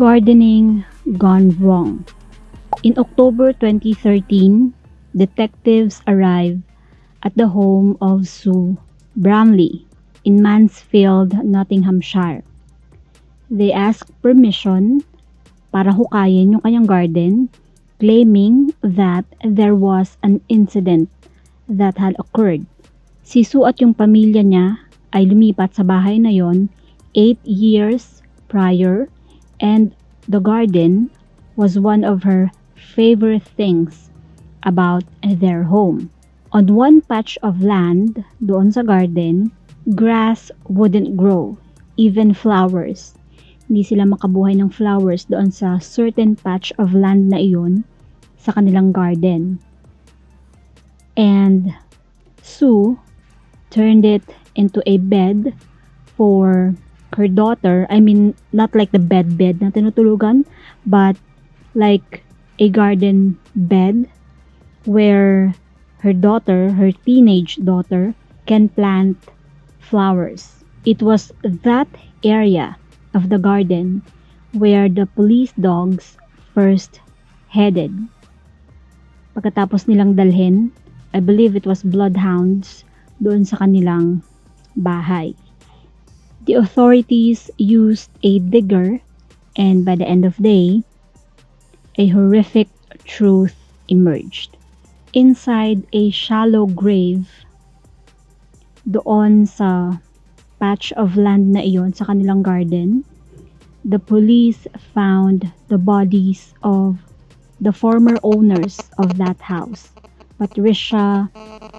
Gardening gone wrong. In October 2013, detectives arrived at the home of Sue Bramley in Mansfield, Nottinghamshire. They asked permission para hukayin yung kanyang garden, claiming that there was an incident that had occurred. Si Sue at yung pamilya niya ay lumipat sa bahay na yon 8 years prior, and the garden was one of her favorite things about their home. On one patch of land doon sa garden, grass wouldn't grow, even flowers. Hindi sila makabuhay ng flowers doon sa certain patch of land na iyon sa kanilang garden. And Sue turned it into a bed for her daughter. I mean, not like the bed na tinutulugan, but like a garden bed where her daughter, her teenage daughter, can plant flowers. It was that area of the garden where the police dogs first headed. Pagkatapos nilang dalhin, I believe it was bloodhounds, doon sa kanilang bahay. The authorities used a digger, and by the end of the day, a horrific truth emerged. Inside a shallow grave, doon sa patch of land na iyon sa kanilang garden, the police found the bodies of the former owners of that house, Patricia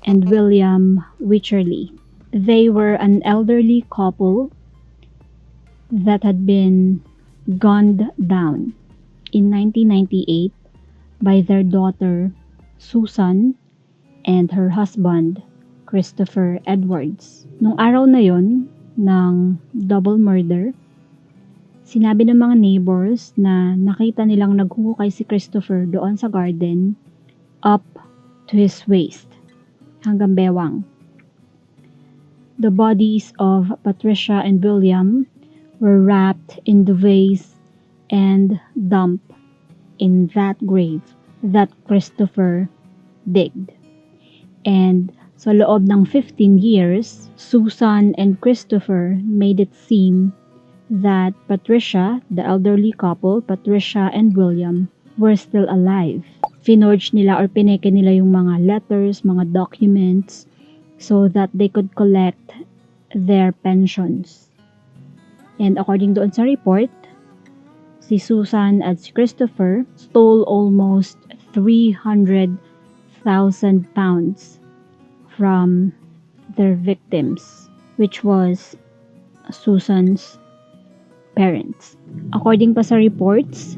and William Wycherley. They were an elderly couple that had been gunned down in 1998 by their daughter Susan and her husband Christopher Edwards. Nung araw na yon ng double murder, sinabi ng mga neighbors na nakita nilang naghuhukay si Christopher doon sa garden up to his waist, hanggang bewang. The bodies of Patricia and William were wrapped in duvets and dumped in that grave that Christopher digged. And sa loob ng 15 years, Susan and Christopher made it seem that Patricia, the elderly couple, Patricia and William, were still alive. Finorge nila or pineke nila yung mga letters, mga documents, so that they could collect their pensions. And according doon sa report, si Susan at si Christopher stole almost 300,000 pounds from their victims, which was Susan's parents. According pa sa reports,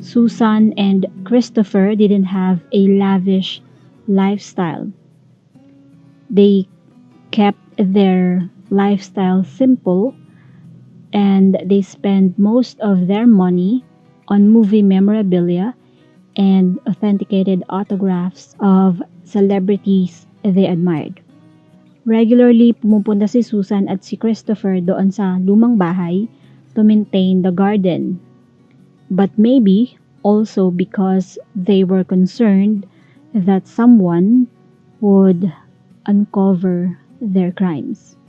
Susan and Christopher didn't have a lavish lifestyle. They kept their lifestyle simple, and they spent most of their money on movie memorabilia and authenticated autographs of celebrities they admired. Regularly, pumupunta si Susan at si Christopher doon sa lumang bahay to maintain the garden. But maybe also because they were concerned that someone would uncover their crimes.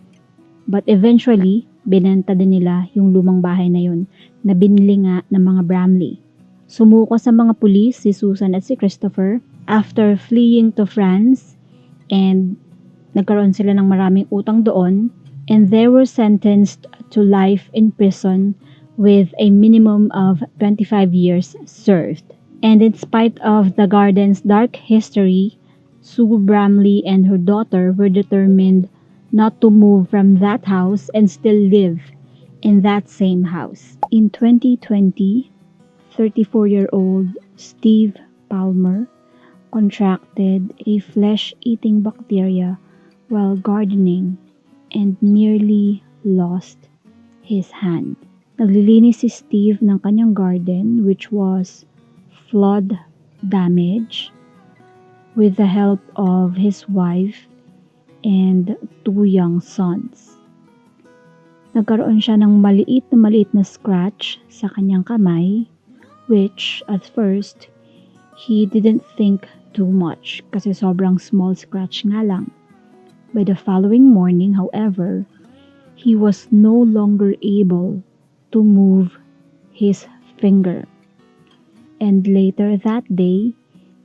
But eventually, binenta din nila yung lumang bahay na yun na binili nga ng mga Bramley. Sumuko sa mga pulis si Susan at si Christopher after fleeing to France, and nagkaroon sila ng maraming utang doon, and they were sentenced to life in prison with a minimum of 25 years served. And in spite of the garden's dark history, Sue Bramley and her daughter were determined not to move from that house and still live in that same house. In 2020, 34-year-old Steve Palmer contracted a flesh-eating bacteria while gardening and nearly lost his hand. Naglilinis si Steve ng kanyang garden, which was flood damage, with the help of his wife and 2 young sons. Nagkaroon siya ng maliit na scratch sa kanyang kamay, which at first, he didn't think too much kasi sobrang small scratch nga lang. By the following morning, however, he was no longer able to move his finger. And later that day,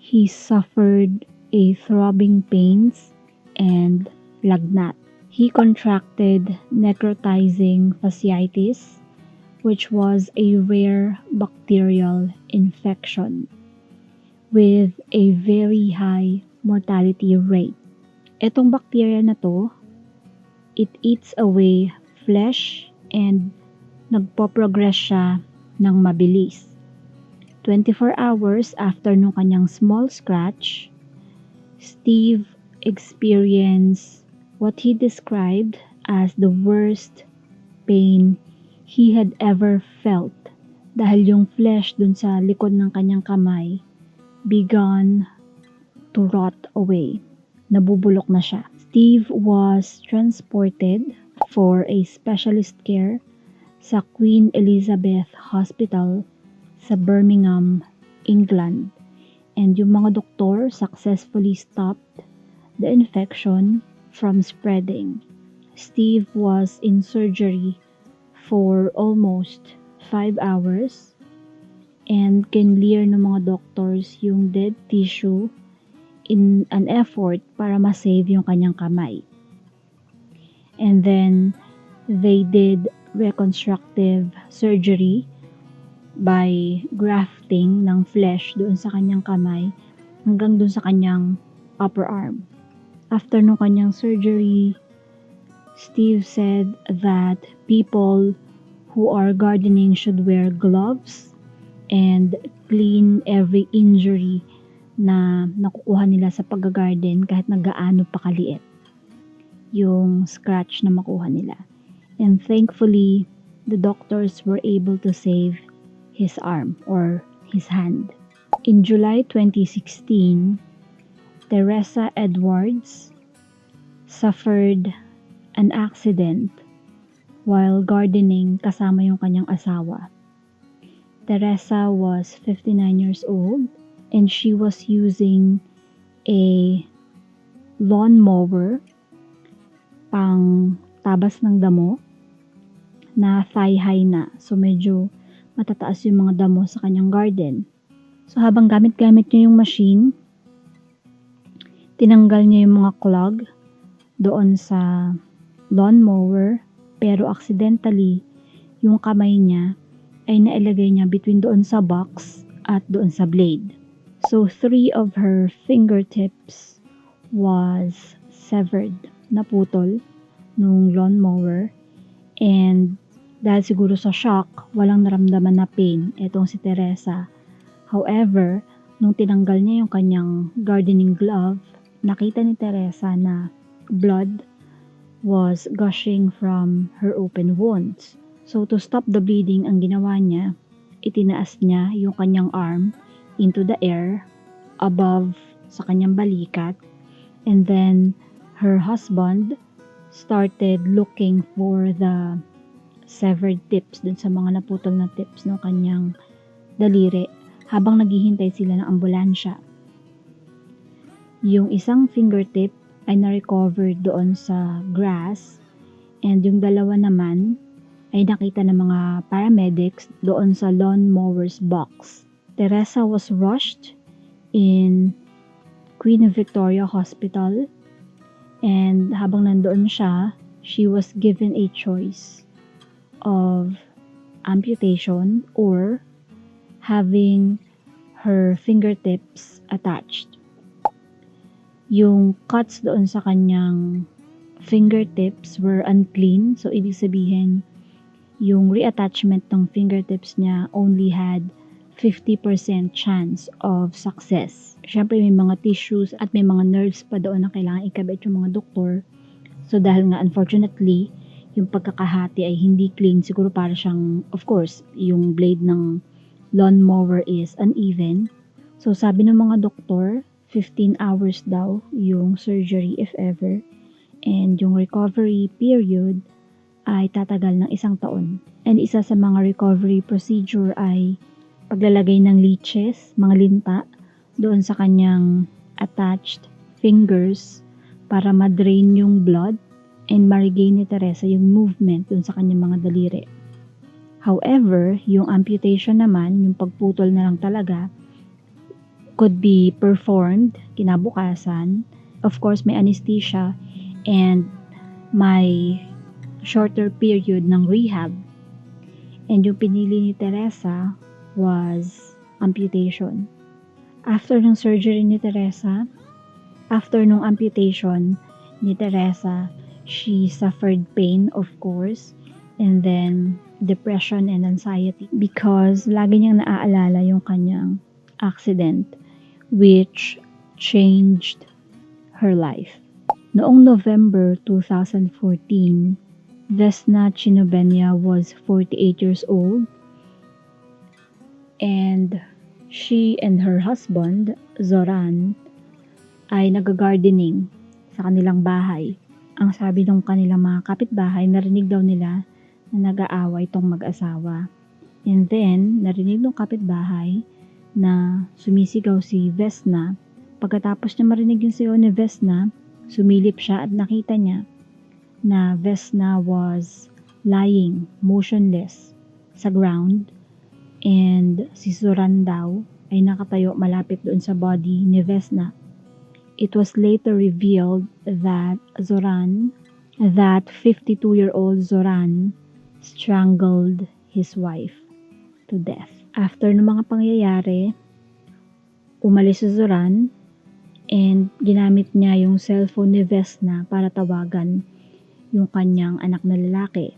he suffered a throbbing pains and lagnat. He contracted necrotizing fasciitis, which was a rare bacterial infection with a very high mortality rate. Etong bacteria na to, it eats away flesh and nagpo-progress siya ng mabilis. 24 hours after nung kanyang small scratch, Steve experienced what he described as the worst pain he had ever felt dahil yung flesh dun sa likod ng kanyang kamay began to rot away. Nabubulok na siya. Steve was transported for a specialist care sa Queen Elizabeth Hospital sa Birmingham, England. And yung mga doktor successfully stopped the infection from spreading. Steve was in surgery for almost 5 hours and kinlear ng mga doctors yung dead tissue in an effort para ma-save yung kanyang kamay. And then, they did reconstructive surgery by grafting ng flesh doon sa kanyang kamay hanggang doon sa kanyang upper arm. After nung kanyang surgery, Steve said that people who are gardening should wear gloves and clean every injury na nakukuha nila sa pag-garden kahit nagaano pa kaliit yung scratch na makuha nila. And thankfully, the doctors were able to save his arm or his hand. In July 2016, Teresa Edwards suffered an accident while gardening kasama yung kanyang asawa. Teresa was 59 years old and she was using a lawnmower pang tabas ng damo na thigh-high na. So medyo matataas yung mga damo sa kanyang garden. So habang gamit-gamit niya yung machine, tinanggal niya yung mga clog doon sa lawnmower, pero accidentally, yung kamay niya ay nailagay niya between doon sa box at doon sa blade. So 3 of her fingertips was severed, naputol nung lawnmower, and dahil siguro sa shock, walang naramdaman na pain etong si Teresa. However, nung tinanggal niya yung kanyang gardening glove, nakita ni Teresa na blood was gushing from her open wounds. So to stop the bleeding, ang ginawa niya, itinaas niya yung kanyang arm into the air above sa kanyang balikat, and then her husband started looking for the severed tips dun sa mga naputol na tips ng kanyang daliri habang naghihintay sila ng ambulansya. Yung isang fingertip ay na-recover doon sa grass, and yung dalawa naman ay nakita ng mga paramedics doon sa lawnmower's box. Teresa was rushed in Queen Victoria Hospital, and habang nandoon siya, she was given a choice of amputation or having her fingertips attached. Yung cuts doon sa kanyang fingertips were unclean, so ibig sabihin yung reattachment ng fingertips niya only had 50% chance of success. Siyempre may mga tissues at may mga nerves pa doon na kailangan ikabit yung mga doktor. So dahil nga unfortunately, yung pagkakahati ay hindi clean, siguro para siyang, of course, yung blade ng lawnmower is uneven. So sabi ng mga doktor, 15 hours daw yung surgery if ever. And yung recovery period ay tatagal ng 1 taon. And isa sa mga recovery procedure ay paglalagay ng leeches, mga linta, doon sa kanyang attached fingers para ma-drain yung blood and ma-regain ni Teresa yung movement doon sa kanyang mga daliri. However, yung amputation naman, yung pagputol na lang talaga, could be performed kinabukasan. Of course, may anesthesia and may shorter period ng rehab. And yung pinili ni Teresa was amputation. After ng surgery ni Teresa, after nung amputation ni Teresa, she suffered pain, of course, and then depression and anxiety because lagi niyang naaalala yung kanyang accident which changed her life. Noong November 2014, Vesna Chinobenia was 48 years old and she and her husband, Zoran, ay nag-gardening sa kanilang bahay. Ang sabi ng kanilang mga kapitbahay, narinig daw nila na nag-aaway tong mag-asawa. And then, narinig ng kapitbahay na sumisigaw si Vesna. Pagkatapos niya marinig yung sigaw ni Vesna, sumilip siya at nakita niya na Vesna was lying, motionless, sa ground. And si Zoran daw ay nakatayo malapit doon sa body ni Vesna. It was later revealed that 52-year-old Zoran strangled his wife to death. After ng mga pangyayari, umalis si Zoran and ginamit niya yung cellphone ni Vesna para tawagan yung kanyang anak na lalaki.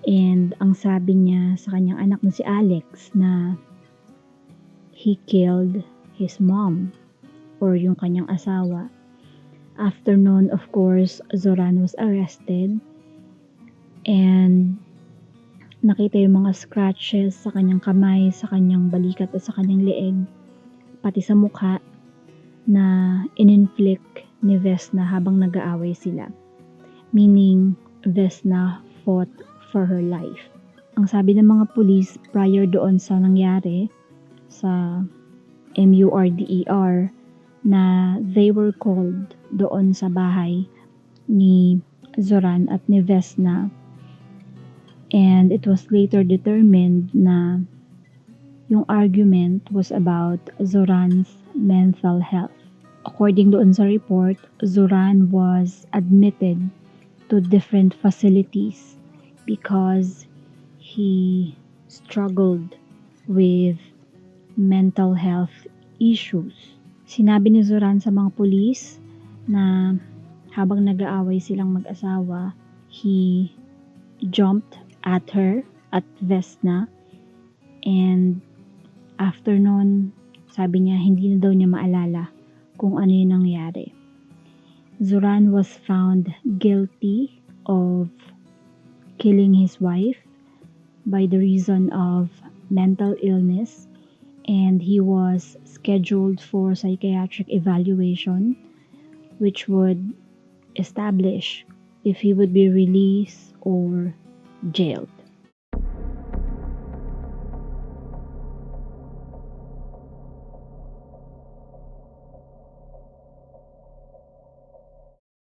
And ang sabi niya sa kanyang anak na si Alex na he killed his mom or yung kanyang asawa. After noon, of course, Zoran was arrested and nakita yung mga scratches sa kanyang kamay, sa kanyang balikat at sa kanyang leeg, pati sa mukha na in-inflict ni Vesna habang nag-aaway sila. Meaning, Vesna fought for her life. Ang sabi ng mga pulis prior doon sa nangyari sa MURDER na they were called doon sa bahay ni Zoran at ni Vesna, and it was later determined na yung argument was about Zoran's mental health. According doon sa report, Zoran was admitted to different facilities because he struggled with mental health issues. Sinabi ni Zoran sa mga pulis na habang nag-aaway silang mag-asawa, he jumped at her, at Vesna, and after nun, sabi niya hindi na daw niya maalala kung ano yung nangyari. Zoran was found guilty of killing his wife by the reason of mental illness, and he was scheduled for psychiatric evaluation which would establish if he would be released or jailed.